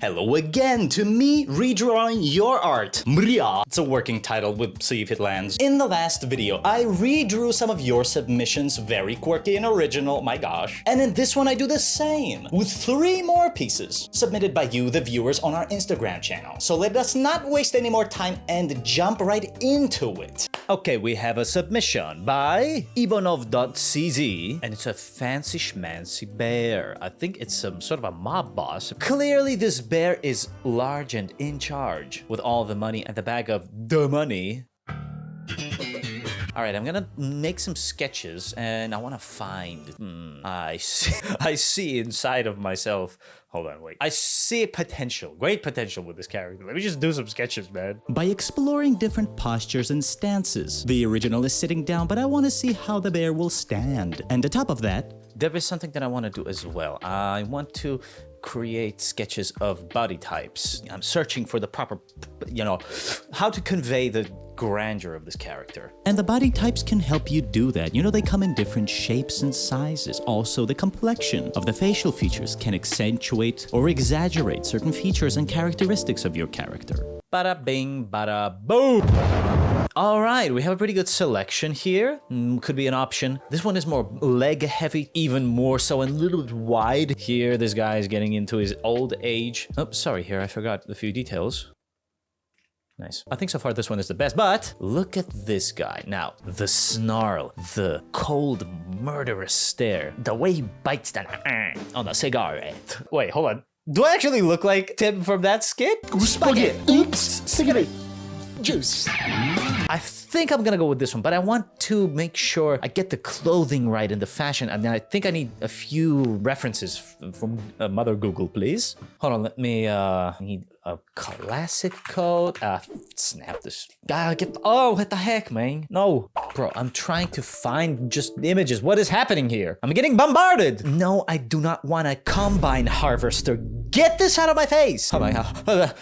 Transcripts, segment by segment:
Hello again to me redrawing your art. Mria. It's a working title, we'll see if it lands. In the last video, I redrew some of your submissions, very quirky and original, my gosh. And in this one I do the same, with 3 more pieces, submitted by you, the viewers, on our Instagram channel. So let us not waste any more time and jump right into it. Okay, we have a submission by Ivanov.cz, and it's a fancy schmancy bear. I think it's some sort of a mob boss. Clearly this bear is large and in charge, with all the money and the bag of the money. Alright, I'm gonna make some sketches, and I wanna find... I see inside of myself... Hold on, wait. I see potential, great potential with this character. Let me just do some sketches, man. By exploring different postures and stances. The original is sitting down, but I want to see how the bear will stand. And on top of that, there is something that I want to do as well. I want to create sketches of body types. I'm searching for the proper, how to convey the grandeur of this character. And the body types can help you do that. They come in different shapes and sizes. Also, the complexion of the facial features can accentuate or exaggerate certain features and characteristics of your character. Bada bing, bada boom! Alright, we have a pretty good selection here. Could be an option. This one is more leg heavy, even more so, and a little bit wide. Here, this guy is getting into his old age. Oh, sorry, here I forgot a few details. Nice. I think so far this one is the best, but look at this guy. Now, the snarl, the cold, murderous stare, the way he bites on a cigarette. Wait, hold on. Do I actually look like Tim from that skit? Spaghetti. Oops, cigarette. Juice. I think I'm gonna go with this one, but I want to make sure I get the clothing right and the fashion. And I think I need a few references from Mother Google, please. Hold on, let me, need a classic coat. Snap this. Oh, what the heck, man? No. Bro, I'm trying to find just images. What is happening here? I'm getting bombarded. No, I do not want a combine harvester. Get this out of my face. Oh my God.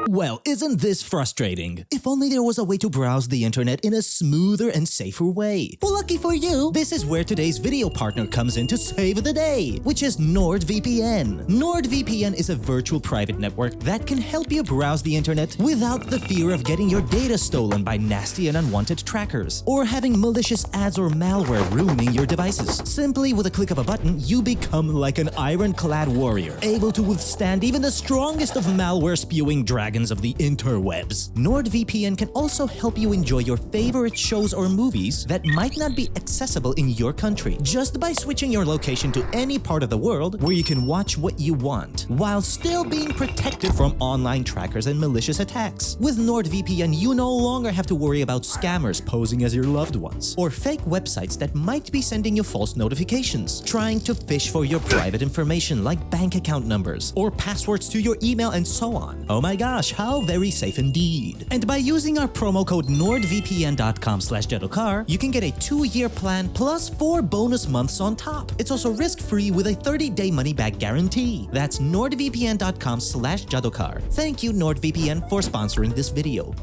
Well, isn't this frustrating? If only there was a way to browse the internet in a smoother and safer way. Well, lucky for you, this is where today's video partner comes in to save the day, which is NordVPN. NordVPN is a virtual private network that can help you browse the internet without the fear of getting your data stolen by nasty and unwanted trackers, or having malicious ads or malware ruining your devices. Simply with a click of a button, you become like an ironclad warrior, able to withstand even the strongest of malware-spewing dragons of the interwebs. NordVPN can also help you enjoy your favorite shows or movies that might not be accessible in your country, just by switching your location to any part of the world where you can watch what you want, while still being protected from online trackers and malicious attacks. With NordVPN, you no longer have to worry about scammers posing as your loved ones, or fake websites that might be sending you false notifications, trying to fish for your private information like bank account numbers, or passwords to your email, and so on. Oh my gosh, how very safe indeed. And by using our promo code nordvpn.com/j.a.d.o.k.a.r, you can get a 2-year plan plus 4 bonus months on top. It's also risk-free with a 30-day money-back guarantee. That's nordvpn.com/j.a.d.o.k.a.r. Thank you, NordVPN, for sponsoring this video.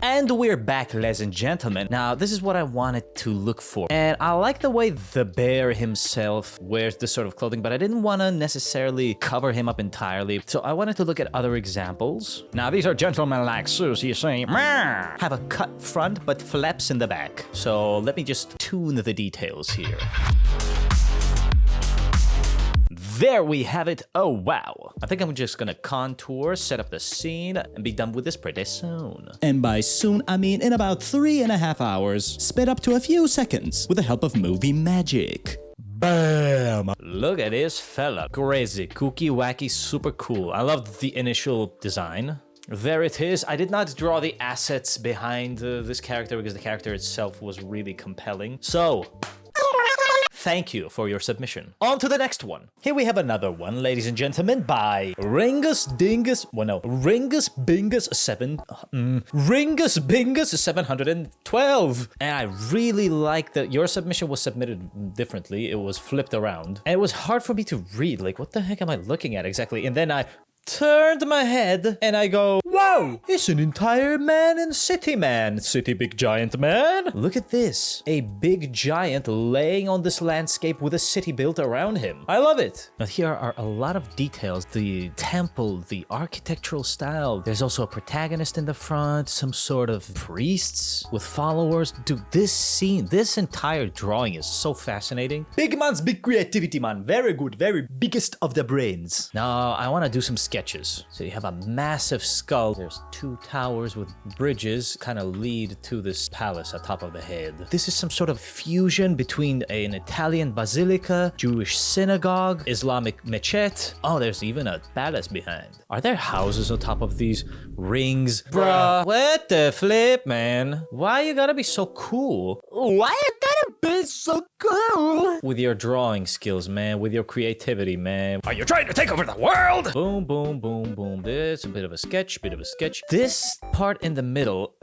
And we're back, ladies and gentlemen. Now, this is what I wanted to look for. And I like the way the bear himself wears this sort of clothing, but I didn't want to necessarily cover him up entirely. So I wanted to look at other examples. Now, these are gentleman-like suits, you see. Have a cut front, but flaps in the back. So let me just tune the details here. There we have it. Oh, wow. I think I'm just gonna contour, set up the scene, and be done with this pretty soon. And by soon, I mean in about 3.5 hours, sped up to a few seconds with the help of movie magic. Bam! Look at this fella. Crazy, kooky, wacky, super cool. I love the initial design. There it is. I did not draw the assets behind this character because the character itself was really compelling. So... thank you for your submission. On to the next one. Here we have another one, ladies and gentlemen, by Ringus Bingus 712. And I really like that your submission was submitted differently. It was flipped around. And it was hard for me to read. Like, what the heck am I looking at exactly? And then I turned my head and I go, wow! Wow! It's an entire man and city man. City big giant man. Look at this. A big giant laying on this landscape with a city built around him. I love it. Now here are a lot of details. The temple, the architectural style. There's also a protagonist in the front, some sort of priests with followers. Dude, this scene, this entire drawing is so fascinating. Big man's big creativity, man. Very good, very biggest of the brains. Now, I want to do some sketches. So you have a massive skull. There's two towers with bridges kind of lead to this palace atop of the head. This is some sort of fusion between an Italian basilica, Jewish synagogue, Islamic mechette. Oh, there's even a palace behind. Are there houses on top of these rings? Bruh, what the flip, man? Why you gotta be so cool? Why you gotta be so cool? With your drawing skills, man. With your creativity, man. Are you trying to take over the world? Boom, boom, boom, boom. This a bit of a sketch, bit of a sketch. This part in the middle,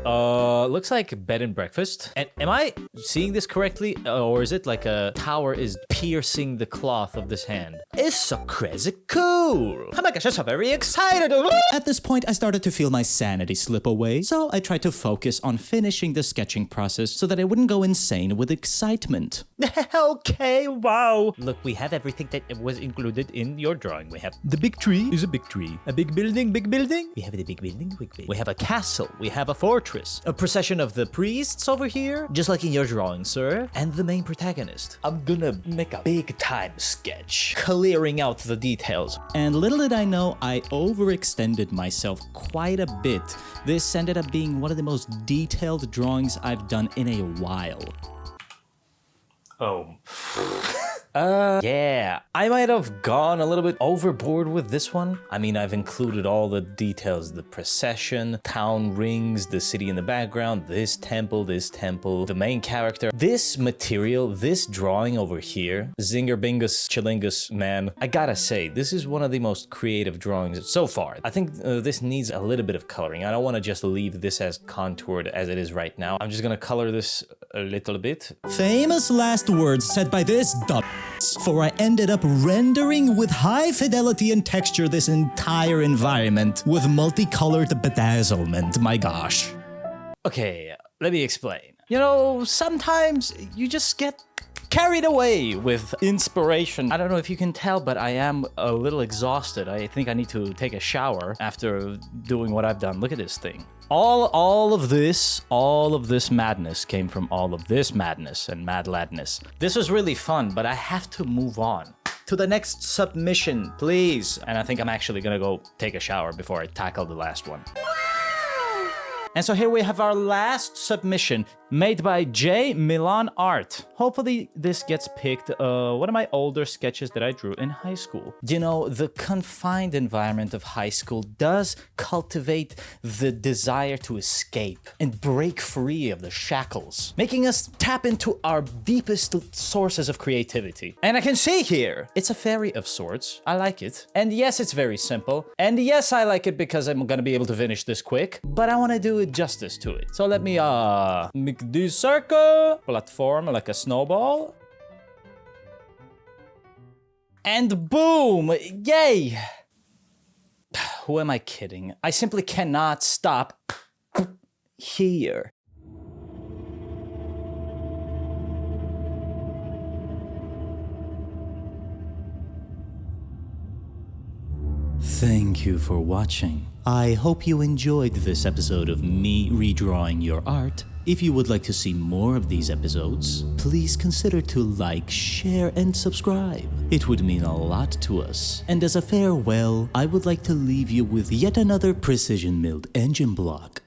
looks like a bed and breakfast. And am I seeing this correctly? Or is it like a tower is piercing the cloth of this hand? It's so crazy cool. Oh my gosh, I'm so very excited. At this point, I started to feel my sanity slip away, so I tried to focus on finishing the sketching process so that I wouldn't go insane with excitement. Okay, wow. Look, we have everything that was included in your drawing. We have the big tree is a big tree. A big building, big building. We have the big building, big building. We have a castle. We have a fortress. A procession of the priests over here, just like in your drawing, sir. And the main protagonist. I'm gonna make a big time sketch, clearing out the details. And little did I know, I overextended myself quite a bit. This ended up being one of the most detailed drawings I've done in a while. Oh. Yeah, I might have gone a little bit overboard with this one. I mean, I've included all the details, the procession, town rings, the city in the background, this temple, the main character. This material, this drawing over here, Zinger Bingus Chilingus, man, I gotta say, this is one of the most creative drawings so far. I think this needs a little bit of coloring. I don't want to just leave this as contoured as it is right now. I'm just gonna color this a little bit. Famous last words said by this dumb. For I ended up rendering with high fidelity and texture this entire environment with multicolored bedazzlement, my gosh. Okay, let me explain. You know, sometimes you just get carried away with inspiration. I don't know if you can tell, but I am a little exhausted. I think I need to take a shower after doing what I've done. Look at this thing. All of this madness came from all of this madness and mad ladness. This was really fun, but I have to move on to the next submission, please. And I think I'm actually gonna go take a shower before I tackle the last one. And so here we have our last submission made by J. Milan Art. Hopefully this gets picked, one of my older sketches that I drew in high school. You know, the confined environment of high school does cultivate the desire to escape and break free of the shackles, making us tap into our deepest sources of creativity. And I can see here, it's a fairy of sorts. I like it. And yes, it's very simple. And yes, I like it because I'm gonna be able to finish this quick, but I wanna do justice to it. So let me make this circle platform like a snowball, and boom, yay. Who am I kidding? I simply cannot stop here. Thank you for watching. I hope you enjoyed this episode of me redrawing your art. If you would like to see more of these episodes, please consider to like, share, and subscribe. It would mean a lot to us. And as a farewell, I would like to leave you with yet another precision milled engine block.